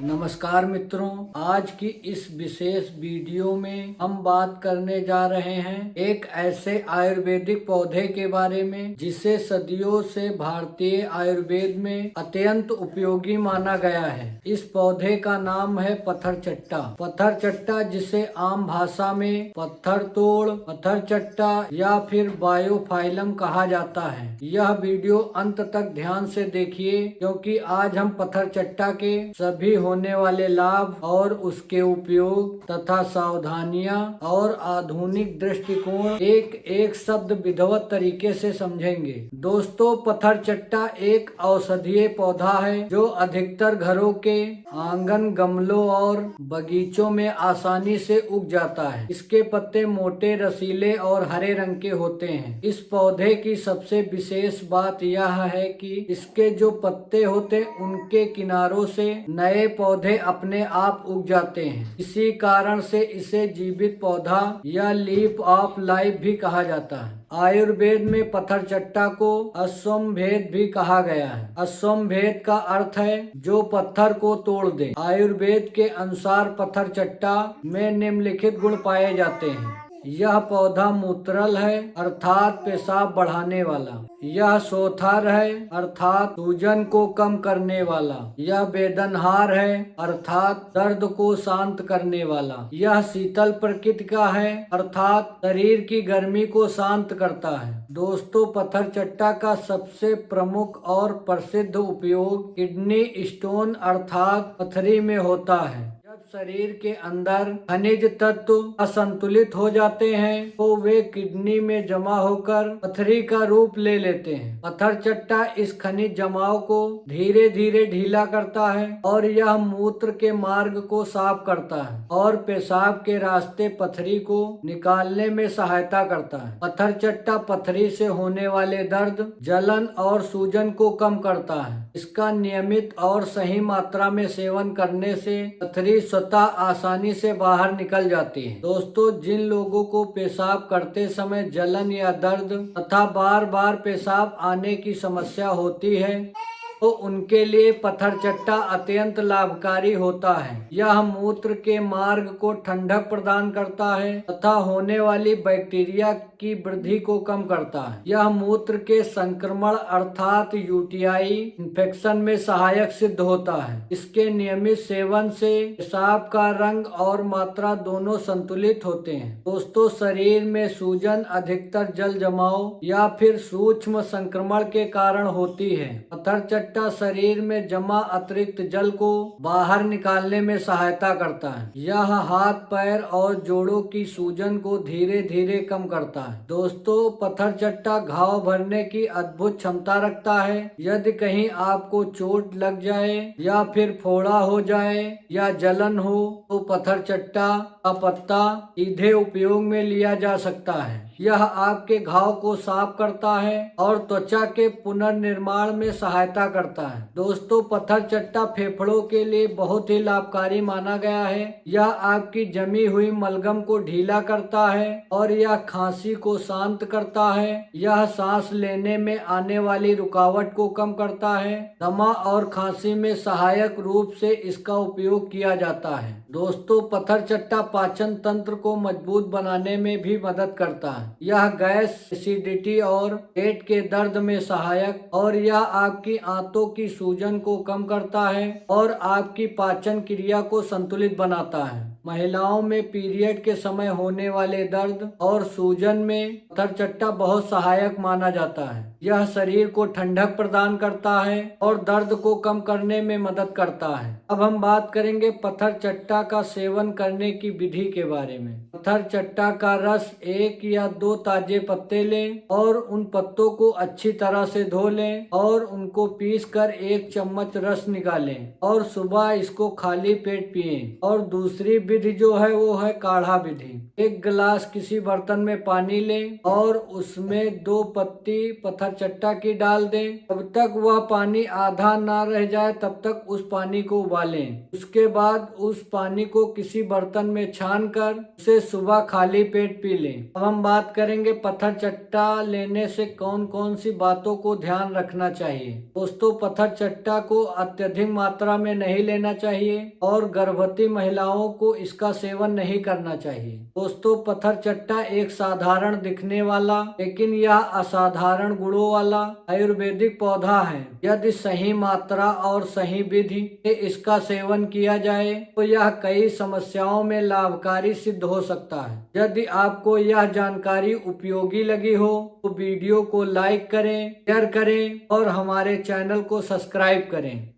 नमस्कार मित्रों, आज की इस विशेष वीडियो में हम बात करने जा रहे हैं एक ऐसे आयुर्वेदिक पौधे के बारे में जिसे सदियों से भारतीय आयुर्वेद में अत्यंत उपयोगी माना गया है। इस पौधे का नाम है पत्थर चट्टा। पत्थर चट्टा, जिसे आम भाषा में पत्थर तोड़, पत्थर चट्टा या फिर बायोफाइलम कहा जाता है। यह वीडियो अंत तक ध्यान से देखिए, क्योंकि आज हम पत्थर चट्टा के सभी होने वाले लाभ और उसके उपयोग तथा सावधानियां और आधुनिक दृष्टिकोण एक एक शब्द विधिवत तरीके से समझेंगे। दोस्तों, पत्थर चट्टा एक औषधीय पौधा है जो अधिकतर घरों के आंगन, गमलों और बगीचों में आसानी से उग जाता है। इसके पत्ते मोटे, रसीले और हरे रंग के होते हैं। इस पौधे की सबसे विशेष बात यह है कि इसके जो पत्ते होते उनके किनारों से नए पौधे अपने आप उग जाते हैं। इसी कारण से इसे जीवित पौधा या लीफ ऑफ लाइफ भी कहा जाता है। आयुर्वेद में पत्थर चट्टा को अश्वमेध भी कहा गया है। अश्वमेध का अर्थ है जो पत्थर को तोड़ दे। आयुर्वेद के अनुसार पत्थर चट्टा में निम्नलिखित गुण पाए जाते हैं। यह पौधा मूत्रल है, अर्थात पेशाब बढ़ाने वाला। यह सोथर है, अर्थात सूजन को कम करने वाला। यह वेदनहार है, अर्थात दर्द को शांत करने वाला। यह शीतल प्रकृति का है, अर्थात शरीर की गर्मी को शांत करता है। दोस्तों, पत्थर चट्टा का सबसे प्रमुख और प्रसिद्ध उपयोग किडनी स्टोन अर्थात पथरी में होता है। जब शरीर के अंदर खनिज तत्व असंतुलित हो जाते हैं तो वे किडनी में जमा होकर पथरी का रूप ले लेते हैं। पत्थर चट्टा इस खनिज जमाव को धीरे धीरे ढीला करता है और यह मूत्र के मार्ग को साफ करता है और पेशाब के रास्ते पथरी को निकालने में सहायता करता है। पत्थर चट्टा पथरी से होने वाले दर्द, जलन और सूजन को कम करता है। इसका नियमित और सही मात्रा में सेवन करने से पथरी स्वतः आसानी से बाहर निकल जाती है। दोस्तों, जिन लोगों को पेशाब करते समय जलन या दर्द तथा बार बार पेशाब आने की समस्या होती है तो उनके लिए पत्थर चट्टा अत्यंत लाभकारी होता है। यह मूत्र के मार्ग को ठंडक प्रदान करता है तथा होने वाली बैक्टीरिया की वृद्धि को कम करता है। यह मूत्र के संक्रमण अर्थात यूटीआई इन्फेक्शन में सहायक सिद्ध होता है। इसके नियमित सेवन से पेशाब का रंग और मात्रा दोनों संतुलित होते हैं। दोस्तों, शरीर में सूजन अधिकतर जल जमाव या फिर सूक्ष्म संक्रमण के कारण होती है। पत्थर चट्टा शरीर में जमा अतिरिक्त जल को बाहर निकालने में सहायता करता है। यह हाथ, पैर और जोड़ों की सूजन को धीरे धीरे कम करता है। दोस्तों, पत्थर चट्टा घाव भरने की अद्भुत क्षमता रखता है। यदि कहीं आपको चोट लग जाए या फिर फोड़ा हो जाए या जलन हो तो पत्थर चट्टा का पत्ता सीधे उपयोग में लिया जा सकता है। यह आपके घाव को साफ करता है और त्वचा के पुनर्निर्माण में सहायता करता है। दोस्तों, पत्थर चट्टा फेफड़ों के लिए बहुत ही लाभकारी माना गया है। यह आपकी जमी हुई मलगम को ढीला करता है और यह खांसी को शांत करता है। यह सांस लेने में आने वाली रुकावट को कम करता है। दमा और खांसी में सहायक रूप से इसका उपयोग किया जाता है। दोस्तों, पत्थर चट्टा पाचन तंत्र को मजबूत बनाने में भी मदद करता है। यह गैस, एसिडिटी और पेट के दर्द में सहायक और यह आपकी आंतों की सूजन को कम करता है और आपकी पाचन क्रिया को संतुलित बनाता है। महिलाओं में पीरियड के समय होने वाले दर्द और सूजन में पत्थर चट्टा बहुत सहायक माना जाता है। यह शरीर को ठंडक प्रदान करता है और दर्द को कम करने में मदद करता है। अब हम बात करेंगे पत्थर चट्टा का सेवन करने की विधि के बारे में। पत्थर चट्टा का रस 1 या 2 ताजे पत्ते लें और उन पत्तों को अच्छी तरह से धो लें और उनको पीसकर 1 चम्मच रस निकालें और सुबह इसको खाली पेट पिएं। और दूसरी विधि जो है वो है काढ़ा विधि। 1 गिलास किसी बर्तन में पानी लें और उसमें 2 पत्ती पत्थर चट्टा की डाल दें। तब तक वह पानी आधा ना रह जाए तब तक उस पानी को उबालें। उसके बाद उस पानी को किसी बर्तन में छानकर उसे सुबह खाली पेट पी लें। अब हम बात करेंगे पत्थर चट्टा लेने से कौन कौन सी बातों को ध्यान रखना चाहिए। दोस्तों, पत्थर चट्टा को अत्यधिक मात्रा में नहीं लेना चाहिए और गर्भवती महिलाओं को इसका सेवन नहीं करना चाहिए। दोस्तों, पत्थर चट्टा एक साधारण दिखने वाला लेकिन यह असाधारण गुणों वाला आयुर्वेदिक पौधा है। यदि सही मात्रा और सही विधि से इसका सेवन किया जाए तो यह कई समस्याओं में लाभकारी सिद्ध हो सकता है। यदि आपको यह जानकारी उपयोगी लगी हो तो वीडियो को लाइक करें, शेयर करें और हमारे चैनल को सब्सक्राइब करें।